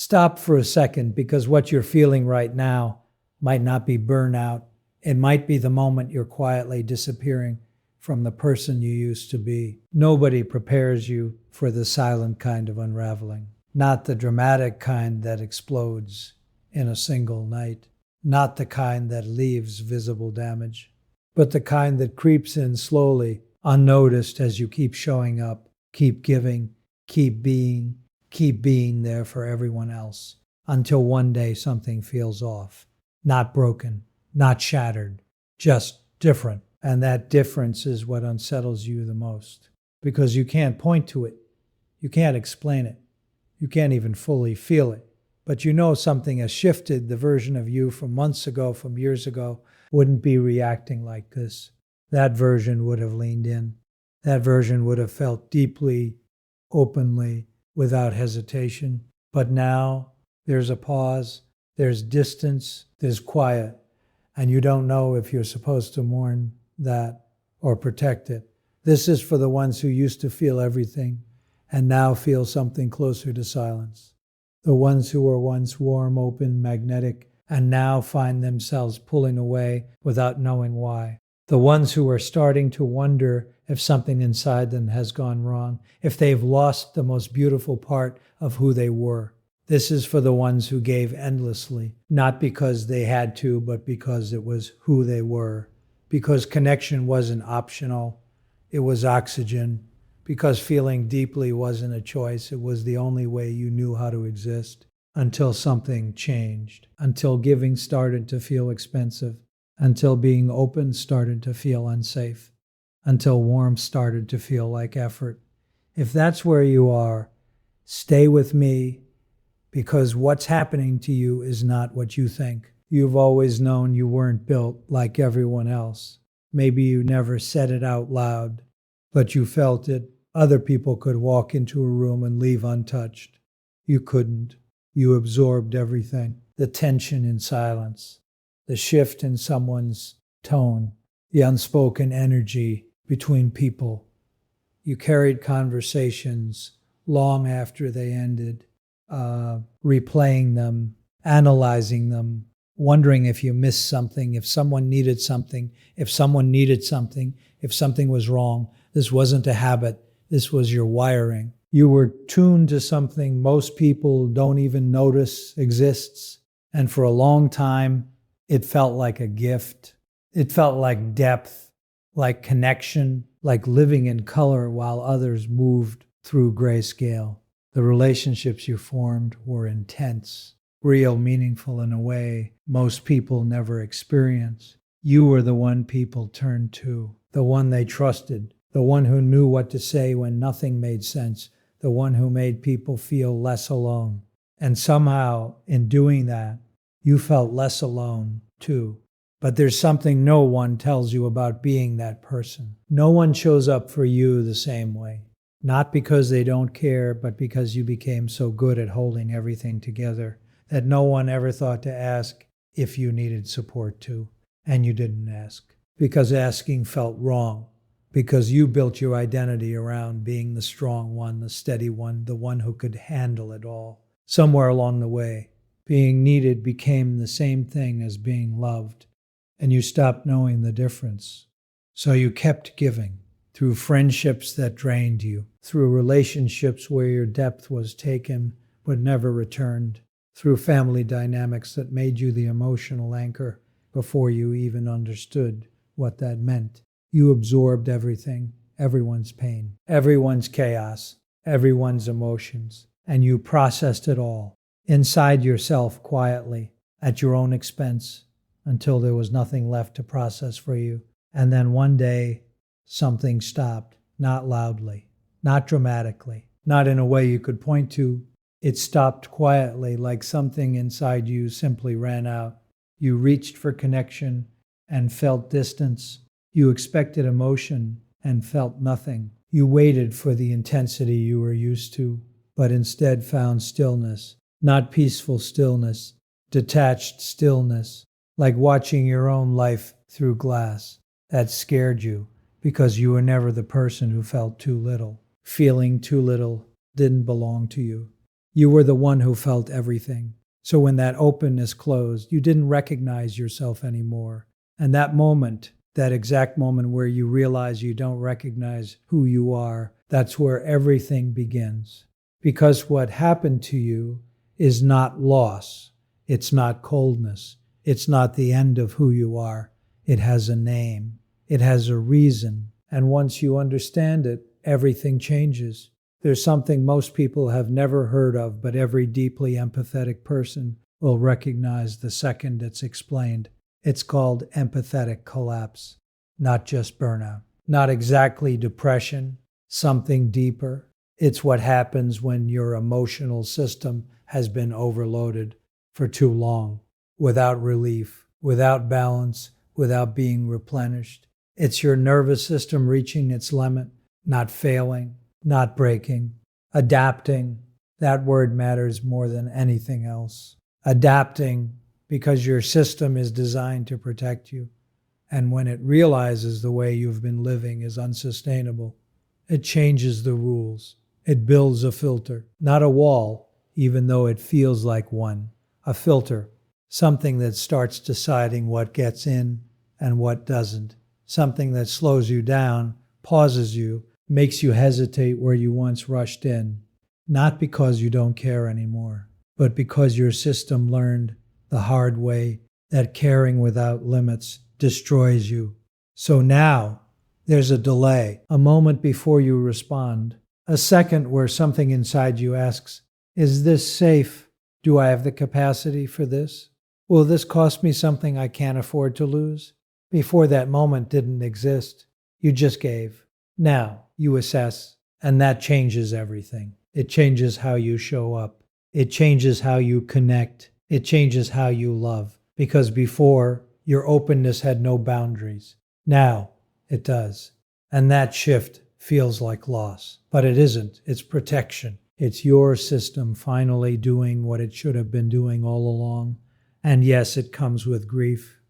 Stop for a second, because what you're feeling right now might not be burnout. It might be the moment you're quietly disappearing from the person you used to be. Nobody prepares you for the silent kind of unraveling, not the dramatic kind that explodes in a single night, not the kind that leaves visible damage, but the kind that creeps in slowly, unnoticed, as you keep showing up, keep giving, keep being there for everyone else, until one day something feels off. Not broken, not shattered, just different. And that difference is what unsettles you the most, because you can't point to it. You can't explain it. You can't even fully feel it. But you know something has shifted. The version of you from months ago, from years ago, wouldn't be reacting like this. That version would have leaned in. That version would have felt deeply, openly, without hesitation. But now there's a pause, there's distance, there's quiet, and you don't know if you're supposed to mourn that or protect it. This is for the ones who used to feel everything and now feel something closer to silence. The ones who were once warm, open, magnetic, and now find themselves pulling away without knowing why. The ones who are starting to wonder if something inside them has gone wrong, if they've lost the most beautiful part of who they were. This is for the ones who gave endlessly, not because they had to, but because it was who they were. Because connection wasn't optional, it was oxygen. Because feeling deeply wasn't a choice, it was the only way you knew how to exist. Until something changed, until giving started to feel expensive, until being open started to feel unsafe, until warmth started to feel like effort. If that's where you are, stay with me, because what's happening to you is not what you think. You've always known you weren't built like everyone else. Maybe you never said it out loud, but you felt it. Other people could walk into a room and leave untouched. You couldn't. You absorbed everything. The tension in silence, the shift in someone's tone, the unspoken energy between people. You carried conversations long after they ended, replaying them, analyzing them, wondering if you missed something, if someone needed something, if something was wrong. This wasn't a habit. This was your wiring. You were tuned to something most people don't even notice exists. And for a long time, it felt like a gift. It felt like depth, like connection, like living in color while others moved through grayscale. The relationships you formed were intense, real, meaningful in a way most people never experience. You were the one people turned to, the one they trusted, the one who knew what to say when nothing made sense, the one who made people feel less alone. And somehow, in doing that, you felt less alone, too. But there's something no one tells you about being that person. No one shows up for you the same way. Not because they don't care, but because you became so good at holding everything together that no one ever thought to ask if you needed support too. And you didn't ask. Because asking felt wrong. Because you built your identity around being the strong one, the steady one, the one who could handle it all. Somewhere along the way, being needed became the same thing as being loved, and you stopped knowing the difference. So you kept giving, through friendships that drained you, through relationships where your depth was taken but never returned, through family dynamics that made you the emotional anchor before you even understood what that meant. You absorbed everything, everyone's pain, everyone's chaos, everyone's emotions, and you processed it all inside yourself quietly at your own expense until there was nothing left to process for you. And then one day, something stopped, not loudly, not dramatically, not in a way you could point to. It stopped quietly, like something inside you simply ran out. You reached for connection and felt distance. You expected emotion and felt nothing. You waited for the intensity you were used to, but instead found stillness, not peaceful stillness, detached stillness, like watching your own life through glass. That scared you because you were never the person who felt too little. Feeling too little didn't belong to you. You were the one who felt everything. So when that openness closed, you didn't recognize yourself anymore. And that moment, that exact moment where you realize you don't recognize who you are, that's where everything begins. Because what happened to you is not loss. It's not coldness. It's not the end of who you are. It has a name. It has a reason. And once you understand it, everything changes. There's something most people have never heard of, but every deeply empathetic person will recognize the second it's explained. It's called empathetic collapse, not just burnout. Not exactly depression, something deeper. It's what happens when your emotional system has been overloaded for too long, without relief, without balance, without being replenished. It's your nervous system reaching its limit, not failing, not breaking, adapting. That word matters more than anything else. Adapting because your system is designed to protect you. And when it realizes the way you've been living is unsustainable, it changes the rules. It builds a filter, not a wall, even though it feels like one. A filter, something that starts deciding what gets in and what doesn't. Something that slows you down, pauses you, makes you hesitate where you once rushed in. Not because you don't care anymore, but because your system learned the hard way that caring without limits destroys you. So now there's a delay, a moment before you respond, a second where something inside you asks, is this safe? Do I have the capacity for this? Will this cost me something I can't afford to lose? Before that moment didn't exist. You just gave. Now you assess, and that changes everything. It changes how you show up. It changes how you connect. It changes how you love. Because before, your openness had no boundaries. Now it does. And that shift feels like loss. But it isn't. It's protection. It's your system finally doing what it should have been doing all along. And yes, it comes with grief,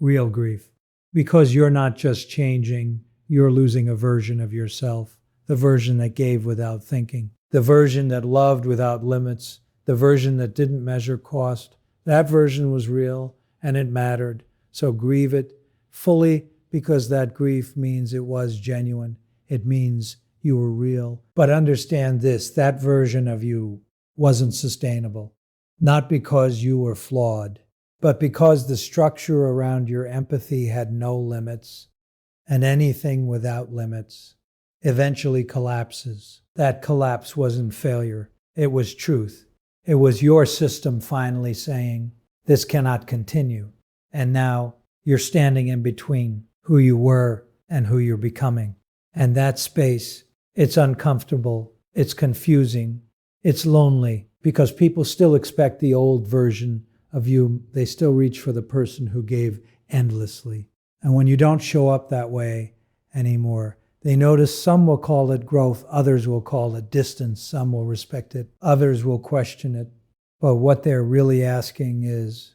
real grief. Because you're not just changing, you're losing a version of yourself, the version that gave without thinking, the version that loved without limits, the version that didn't measure cost. That version was real and it mattered. So grieve it fully because that grief means it was genuine. It means you were real. But understand this, that version of you wasn't sustainable. Not because you were flawed, but because the structure around your empathy had no limits, and anything without limits eventually collapses. That collapse wasn't failure. It was truth. It was your system finally saying, this cannot continue. And now you're standing in between who you were and who you're becoming. And that space, it's uncomfortable, it's confusing, it's lonely, because people still expect the old version of you. They still reach for the person who gave endlessly. And when you don't show up that way anymore, they notice some will call it growth, others will call it distance, some will respect it, others will question it. But what they're really asking is,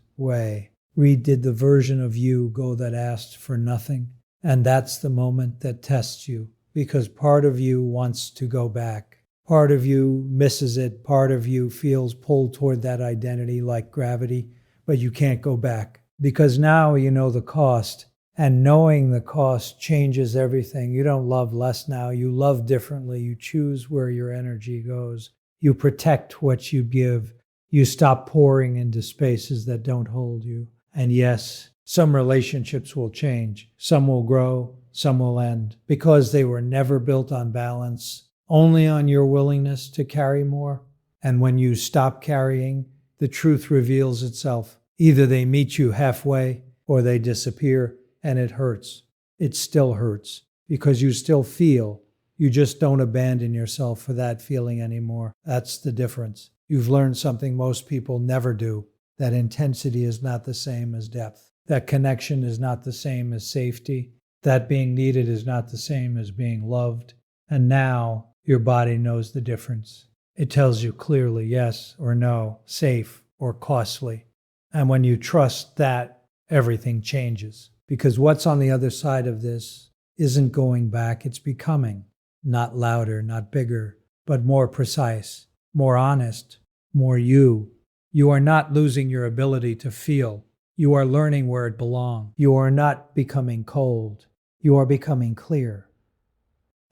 did the version of you go that asked for nothing? And that's the moment that tests you, because part of you wants to go back. Part of you misses it. Part of you feels pulled toward that identity like gravity, but you can't go back because now you know the cost. And knowing the cost changes everything. You don't love less now. You love differently. You choose where your energy goes. You protect what you give. You stop pouring into spaces that don't hold you. And yes, some relationships will change. Some will grow. Some will end because they were never built on balance, only on your willingness to carry more. And when you stop carrying, the truth reveals itself. Either they meet you halfway or they disappear. And it hurts. It still hurts because you still feel. You just don't abandon yourself for that feeling anymore. That's the difference. You've learned something most people never do. That intensity is not the same as depth. That connection is not the same as safety. That being needed is not the same as being loved. And now your body knows the difference. It tells you clearly yes or no, safe or costly. And when you trust that, everything changes. Because what's on the other side of this isn't going back, it's becoming. Not louder, not bigger, but more precise, more honest, more you. You are not losing your ability to feel. You are learning where it belongs. You are not becoming cold. You are becoming clear.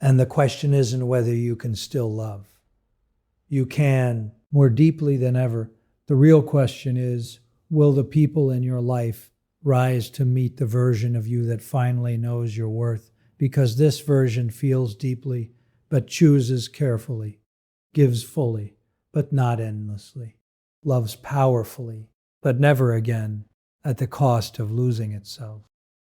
And the question isn't whether you can still love. You can more deeply than ever. The real question is, will the people in your life rise to meet the version of you that finally knows your worth? Because this version feels deeply, but chooses carefully, gives fully, but not endlessly, loves powerfully, but never again at the cost of losing itself.